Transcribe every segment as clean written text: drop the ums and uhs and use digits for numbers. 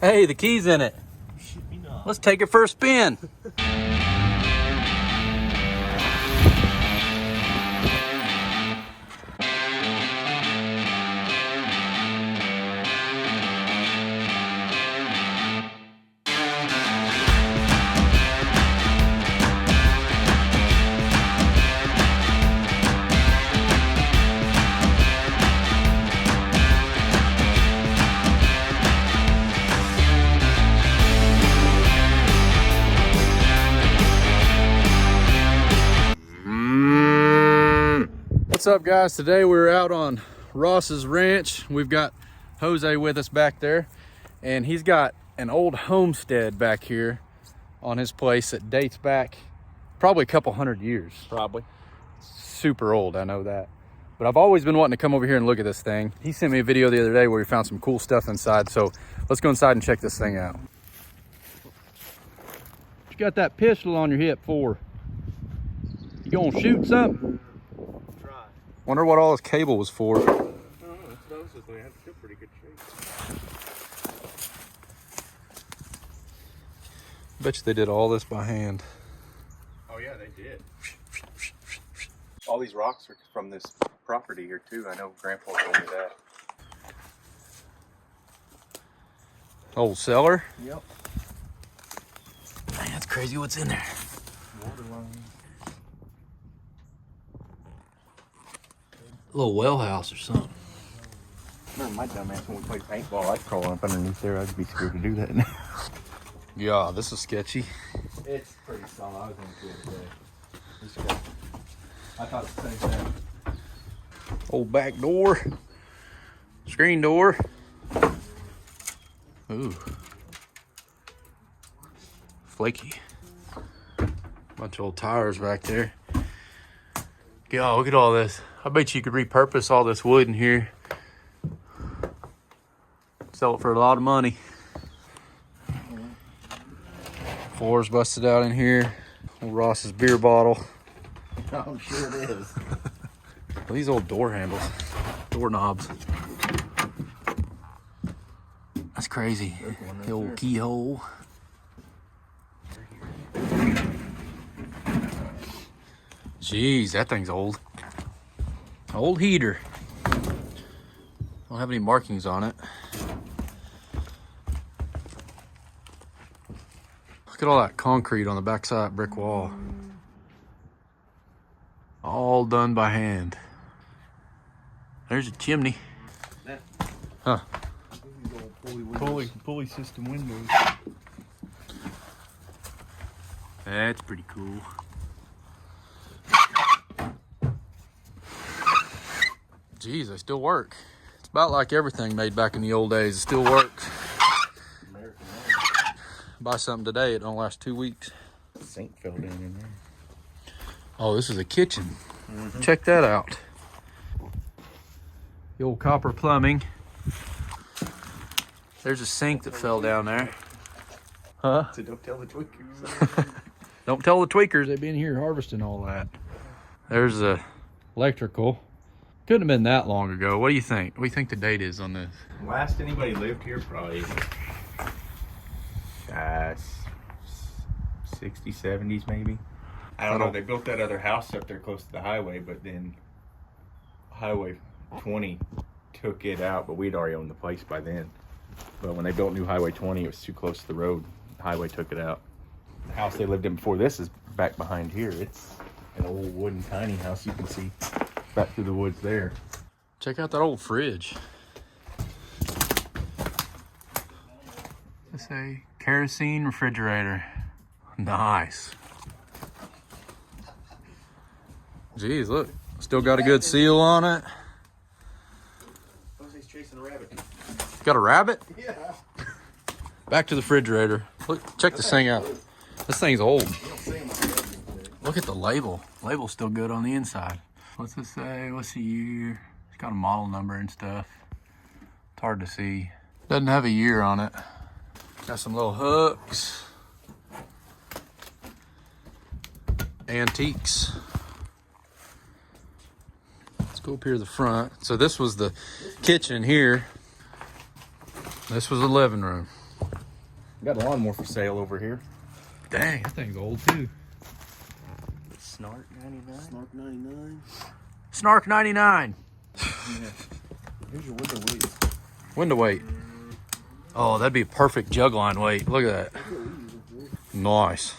Hey, the key's in it. Should be not. Let's take it for a spin. What's up, guys? Today we're out on Ross's ranch. We've got Jose with us back there, and he's got an old homestead back here on his place that dates back probably a couple hundred years. Probably. Super old, I know that. But I've always been wanting to come over here and look at this thing. He sent me a video the other day where he found some cool stuff inside, so let's go inside and check this thing out. What you got that pistol on your hip for? You gonna shoot something? Wonder what all this cable was for. I don't know. It's noticeably I have to pretty good shape. Bet you they did all this by hand. Oh yeah, they did. All these rocks are from this property here too. I know Grandpa told me that. Old cellar? Yep. Man, that's crazy what's in there. Water line. A little well house or something. Remember my dumb ass when we played paintball, I'd crawl up underneath there. I'd be scared to do that now. Yeah, this is sketchy. It's pretty solid. I was going to do it today. I thought the same thing. Old back door. Screen door. Ooh. Flaky. Bunch of old tires back there. Yeah, look at all this. I bet you could repurpose all this wood in here. Sell it for a lot of money. Floor's busted out in here. Old Ross's beer bottle. I'm sure it is. These old door handles, door knobs. That's crazy. The old keyhole. Jeez, that thing's old. Old heater. Don't have any markings on it. Look at all that concrete on the backside of that brick wall. All done by hand. There's a chimney. Huh. Pulley system windows. That's pretty cool. Geez, they still work. It's about like everything made back in the old days. It still works. Buy something today, it don't last 2 weeks. Sink fell down in there. Oh, this is a kitchen. Mm-hmm. Check that out. The old copper plumbing. There's a sink that fell down there. Huh? So don't tell the tweakers. Don't tell the tweakers, they've been here harvesting all that. There's a electrical. Couldn't have been that long ago. What do you think? What do you think the date is on this? Last anybody lived here, probably 60s, 70s maybe. I don't know. They built that other house up there close to the highway, but then Highway 20 took it out, but we'd already owned the place by then. But when they built new Highway 20, it was too close to the road. The highway took it out. The house they lived in before this is back behind here. It's an old wooden tiny house you can see back through the woods there. Check out that old fridge. Let's say kerosene refrigerator. Nice. Geez, look. Still got a good seal on it. Jose's chasing a rabbit. Got a rabbit? Yeah. Back to the refrigerator. Look, check this thing out. This thing's old. Look at the label. Label's still good on the inside. What's it say? What's the year? It's got a model number and stuff. It's hard to see. Doesn't have a year on it. Got some little hooks. Antiques. Let's go up here to the front. So this was the kitchen here. This was the living room. Got a lawnmower for sale over here. Dang, that thing's old too. Snark 99. Snark 99. Snark 99. Here's your window weight. Window weight. Oh, that'd be a perfect jug line weight. Look at that. Nice.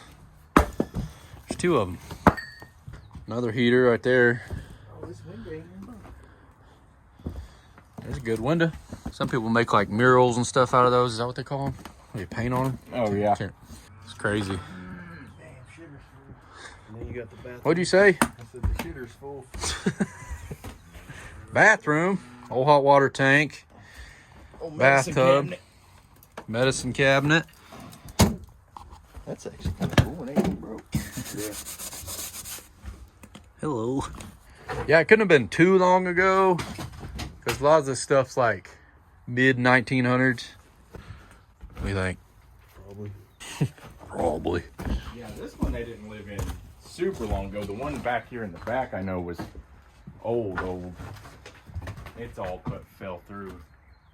There's two of them. Another heater right there. Oh, this window ain't in there. There's a good window. Some people make like murals and stuff out of those. Is that what they call them? They paint on them? Oh, yeah. It's crazy. Damn, shitter's full. And then you got the bathroom. What'd you say? I said the shitter's full. Bathroom. Old hot water tank. Oh, Bathtub. Medicine cabinet. That's actually kind of cool. It ain't even broke. Yeah. Hello. Yeah, it couldn't have been too long ago because a lot of this stuff's like mid 1900s. What do you think? Probably. Probably. Yeah, this one they didn't live in super long ago. The one back here in the back I know was old. It's all but fell through.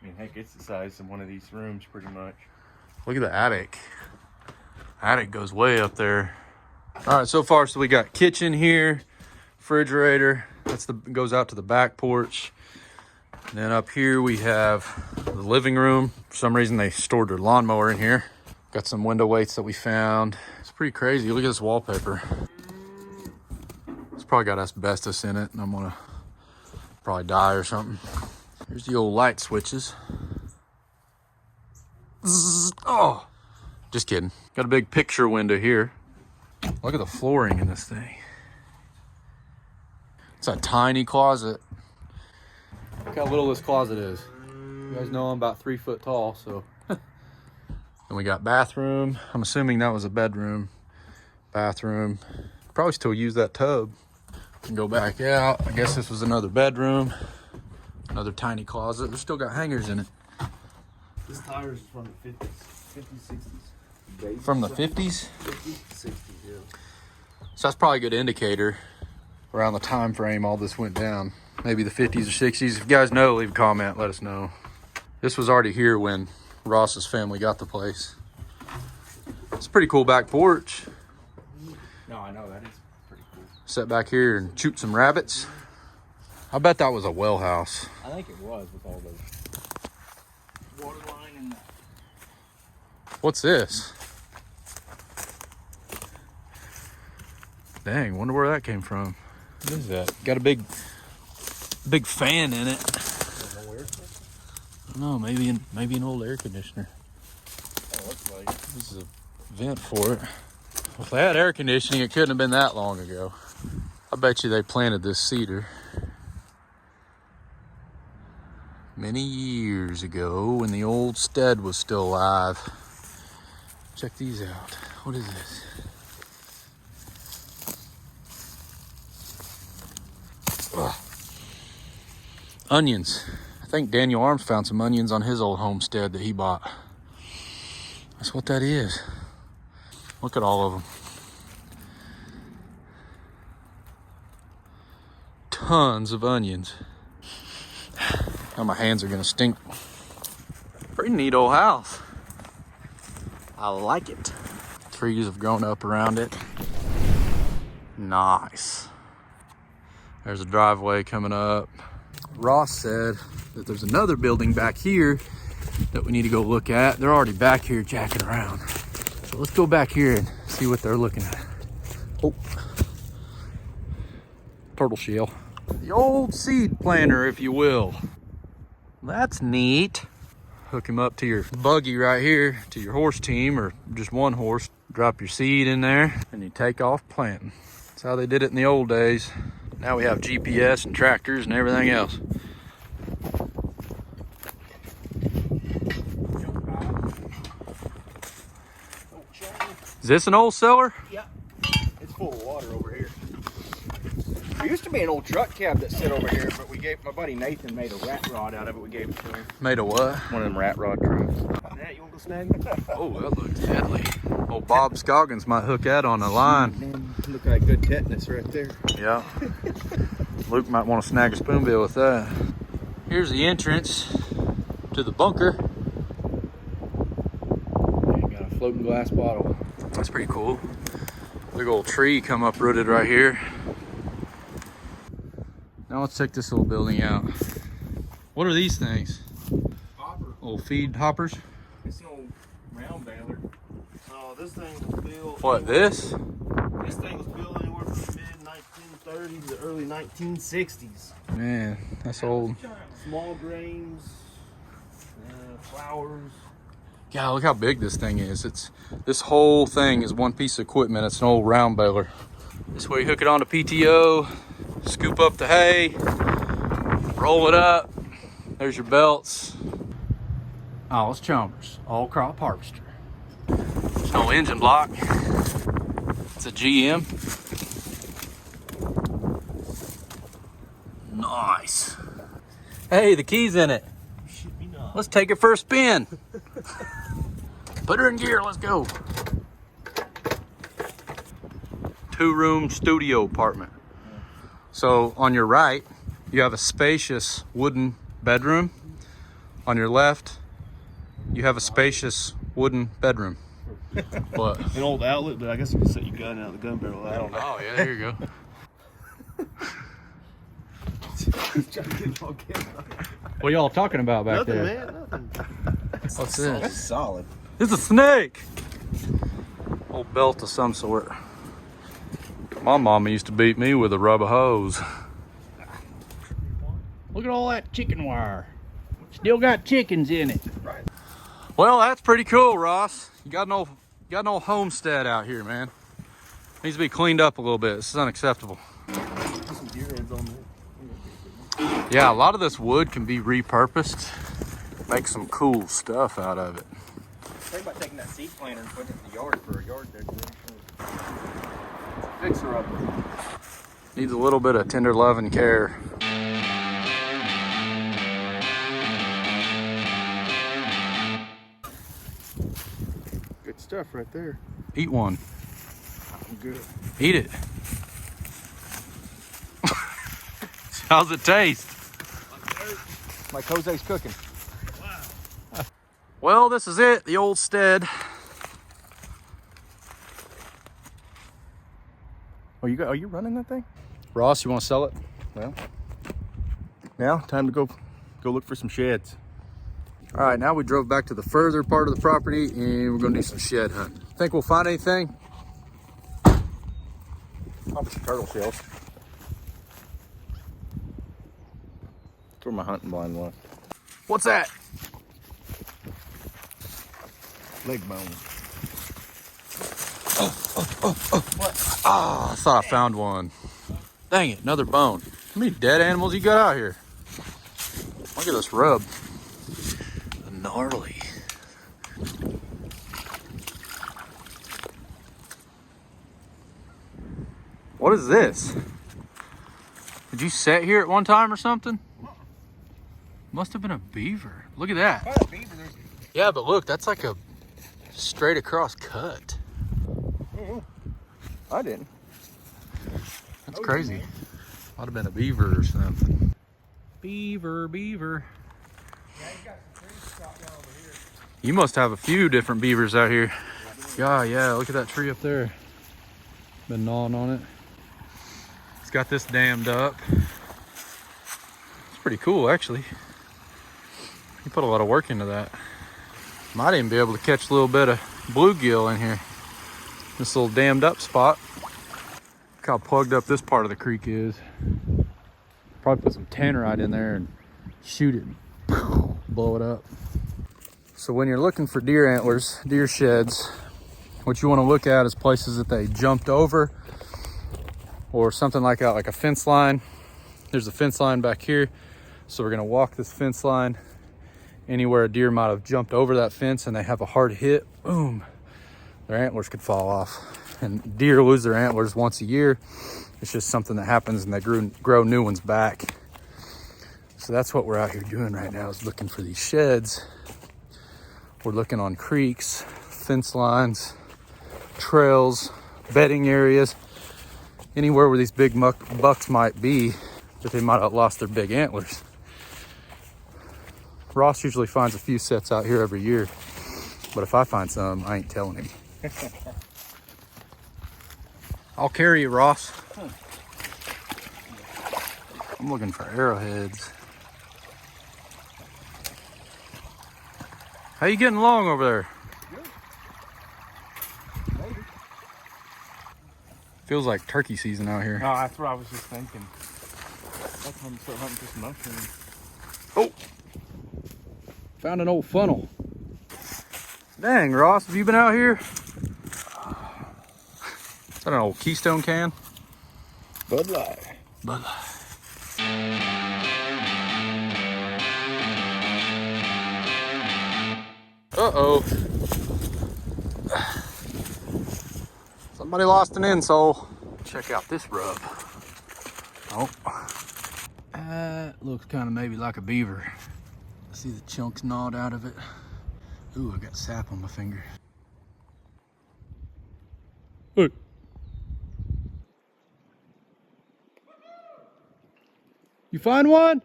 I mean, heck, it's the size of one of these rooms pretty much. Look at the attic. Attic goes way up there. All right, so far, so we got kitchen here, refrigerator. Goes out to the back porch. And then up here we have the living room. For some reason they stored their lawnmower in here. Got some window weights that we found. It's pretty crazy. Look at this wallpaper. It's probably got asbestos in it, and I'm gonna probably die or something. Here's the old light switches. Zzz, oh, just kidding. Got a big picture window here. Look at the flooring in this thing. It's a tiny closet. Look how little this closet is. You guys know I'm about 3 foot tall, so. And we got bathroom. I'm assuming that was a bedroom. Bathroom. Probably still use that tub. And go back out. I guess this was another bedroom. Another tiny closet. There's still got hangers in it. This tire's from the 50s, 50s, 60s. From the 50s? 50s, 60s, yeah. So that's probably a good indicator around the time frame all this went down. Maybe the 50s or 60s. If you guys know, leave a comment, let us know. This was already here when Ross's family got the place. It's a pretty cool back porch. No, I know, that is pretty cool. Sit back here and shoot some rabbits. I bet that was a well house. I think it was with all those water line and that. What's this? Dang, wonder where that came from. What is that? Got a big fan in it. I don't know, maybe an old air conditioner. Oh, looks like it. This is a vent for it. If they had air conditioning, it couldn't have been that long ago. I bet you they planted this cedar many years ago when the old stead was still alive. Check these out. What is this? Ugh. Onions. I think Daniel Arms found some onions on his old homestead that he bought. That's what that is. Look at all of them. Tons of onions. Now my hands are gonna stink. Pretty neat old house. I like it. Trees have grown up around it. Nice. There's a driveway coming up. Ross said that there's another building back here that we need to go look at. They're already back here jacking around. So let's go back here and see what they're looking at. Oh, turtle shell. The old seed planter, if you will. That's neat. Hook him up to your buggy right here, to your horse team, or just one horse. Drop your seed in there and you take off planting. That's how they did it in the old days. Now we have GPS and tractors and everything else. Is this an old cellar? Yeah. It's full of water over here. There used to be an old truck cab that sit over here, but my buddy Nathan made a rat rod out of it. We gave it to him. Made a what? One of them rat rod trucks. Nat, you want to go snag it? Oh, that looks deadly. Old Bob Scoggins might hook that on the line. Man, look like good tetanus right there. Yeah. Luke might want to snag a spoonbill with that. Here's the entrance to the bunker. You got floating glass bottle. That's pretty cool. Big old tree come uprooted right here. Now let's check this little building out. What are these things? Hopper. Little feed hoppers? It's an old round baler. Oh, this thing was built. What, this? This thing was built anywhere from the mid-1930s to early 1960s. Man, that's old. Small grains, flowers. Yeah, look how big this thing is. This whole thing is one piece of equipment. It's an old round baler. This way you hook it onto PTO, scoop up the hay, roll it up. There's your belts. Oh, it's Chalmers, all crop harvester. There's no engine block. It's a GM. Nice. Hey, the key's in it. Should be not. Let's take it for a spin. Put her in gear, let's go. 2-room studio apartment. So on your right, you have a spacious wooden bedroom. On your left, you have a spacious wooden bedroom. What? An old outlet, but I guess you can set your gun out the gun barrel. I don't know. Oh yeah, there you go. What y'all talking about back Nothing, there? man. Nothing. What's this? That's solid. It's a snake. Old belt of some sort. My mama used to beat me with a rubber hose. Look at all that chicken wire. Still got chickens in it. Right. Well, that's pretty cool, Ross. You got an old homestead out here, man. Needs to be cleaned up a little bit. This is unacceptable. Some deer heads on there. Yeah, a lot of this wood can be repurposed. Make some cool stuff out of it. Think about taking that seed planter and putting it in the yard for a yard decoration. Fixer up. Needs a little bit of tender love and care. Good stuff right there. Eat one. I'm good. Eat it. How's it taste? My Jose's cooking. Well, this is it, the old stead. Are you running that thing? Ross, you want to sell it? Well, now time to go look for some sheds. All right, now we drove back to the further part of the property and we're gonna do some shed hunting. Think we'll find anything? Probably some turtle shells. That's where my hunting blind was. What's that? Leg bone. What? Ah, I thought I found one. Dang it, another bone. How many dead animals you got out here? Look at this rub. Gnarly. What is this? Did you sit here at one time or something? Must have been a beaver. Look at that. Yeah, but look, that's like a straight across cut. I didn't. That's crazy. Might have been a beaver or something. Beaver. Yeah, he's got some trees chopped down over here. You must have a few different beavers out here. Yeah, look at that tree up there. Been gnawing on it. It's got this dammed up. It's pretty cool, actually. You put a lot of work into that. Might even be able to catch a little bit of bluegill in here. This little dammed up spot. Look how plugged up this part of the creek is. Probably put some tannerite in there and shoot it and blow it up. So when you're looking for deer antlers, deer sheds, what you want to look at is places that they jumped over or something like that, like a fence line. There's a fence line back here. So we're gonna walk this fence line anywhere a deer might have jumped over that fence and they have a hard hit, boom, their antlers could fall off. And deer lose their antlers once a year. It's just something that happens and they grow new ones back. So that's what we're out here doing right now, is looking for these sheds. We're looking on creeks, fence lines, trails, bedding areas, anywhere where these big bucks might be that they might have lost their big antlers. Ross usually finds a few sets out here every year. But if I find some, I ain't telling him. I'll carry you, Ross. I'm looking for arrowheads. How you getting along over there? Good. Maybe. Feels like turkey season out here. No, that's what I was just thinking. That's when you start hunting for some mushrooms. Oh! Found an old funnel. Dang, Ross, have you been out here? Is that an old Keystone can? Bud Light. Bud Light. Uh-oh. Somebody lost an insole. Check out this rub. Oh. Looks kind of maybe like a beaver. See the chunks gnawed out of it. Ooh, I got sap on my finger. Hey. You find one?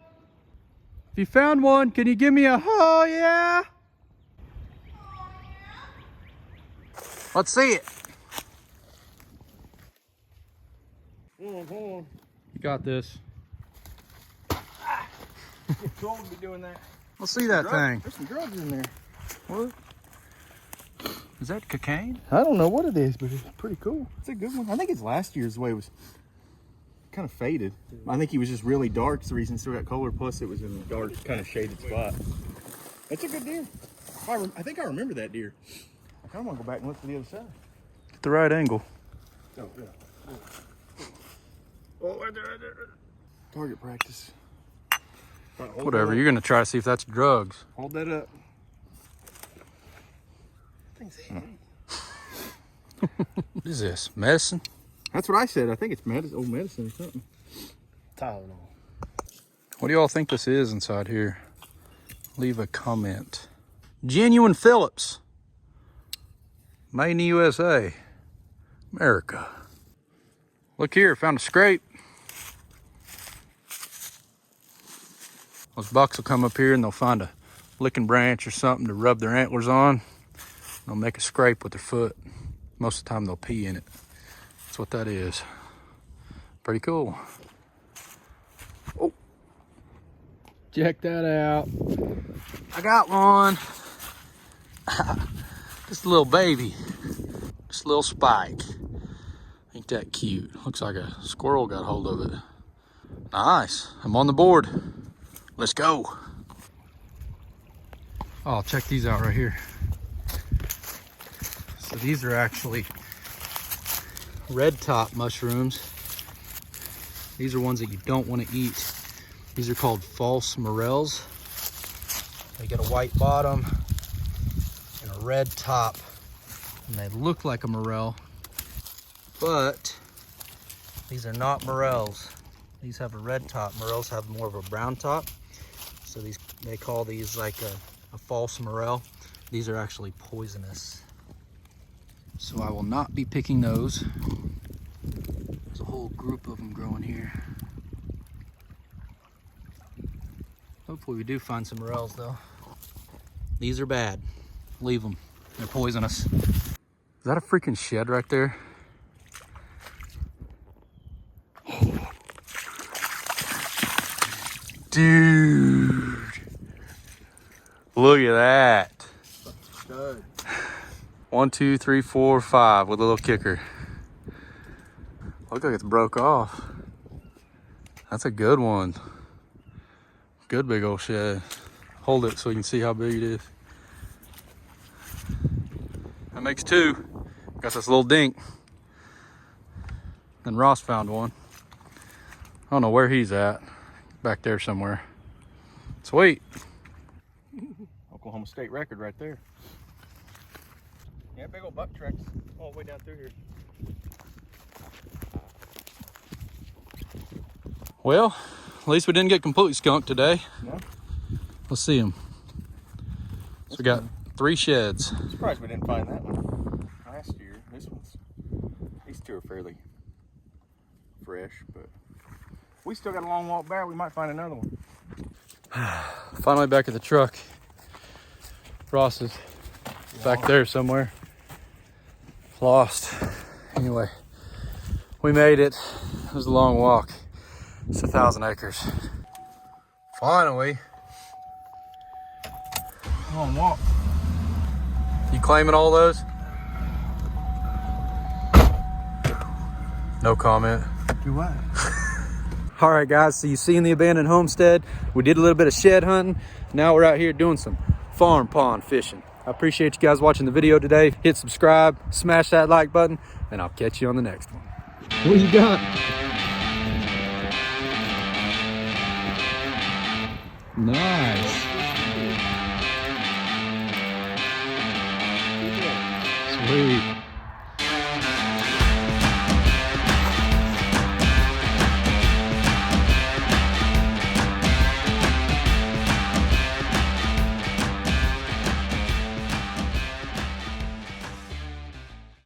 If you found one, can you give me a oh yeah? Let's see it. Hold on. You got this. It's cold to be doing that. Let's see that thing. There's some drugs in there. What? Is that cocaine? I don't know what it is, but it's pretty cool. It's a good one. I think it's last year's the way it was kind of faded. I think he was just really dark. It's the reason it still got color. Plus, it was in a dark, kind of shaded spot. That's a good deer. I think I remember that deer. I kind of want to go back and look for the other side. Get the right angle. Oh, yeah. Oh, right there. Target practice. Whatever, you're gonna try to see if that's drugs. Hold that up. What is this? Medicine? That's what I said. I think it's old medicine or something. Tylenol. What do y'all think this is inside here? Leave a comment. Genuine Phillips. Made in the USA. America. Look here, found a scrape. Those bucks will come up here and they'll find a licking branch or something to rub their antlers on. They'll make a scrape with their foot. Most of the time they'll pee in it. That's what that is. Pretty cool. Oh, check that out. I got one. Just a little baby. Just a little spike. Ain't that cute? Looks like a squirrel got hold of it. Nice. I'm on the board. Let's go. Oh, check these out right here. So these are actually red top mushrooms. These are ones that you don't want to eat. These are called false morels. They get a white bottom and a red top, and they look like a morel, but these are not morels. These have a red top. Morels have more of a brown top. So they call these like a false morel. These are actually poisonous. So I will not be picking those. There's a whole group of them growing here. Hopefully we do find some morels though. These are bad. Leave them. They're poisonous. Is that a freaking shed right there? Dude. Look at that. Stud. 1, 2, 3, 4, 5 with a little kicker. Look like it's broke off. That's a good one. Good big old shed. Hold it so you can see how big it is. That makes 2. Got this little dink. Then Ross found one. I don't know where he's at. Back there somewhere. Sweet. Oklahoma State record right there. Yeah, big old buck tracks all the way down through here. Well, at least we didn't get completely skunked today. No. Let's see them. So we got 3 sheds. I'm surprised we didn't find that one last year. These 2 are fairly fresh, but we still got a long walk back. We might find another one. Finally back at the truck. Ross is back there somewhere. Lost. Anyway, we made it. It was a long walk. It's 1,000 acres. Finally. Come on, walk. You claiming all those? No comment. Do what? All right, guys, so you seen the abandoned homestead. We did a little bit of shed hunting. Now we're out here doing some farm pond fishing. I appreciate you guys watching the video today. Hit subscribe, smash that like button, and I'll catch you on the next one. What you got? Nice. Sweet.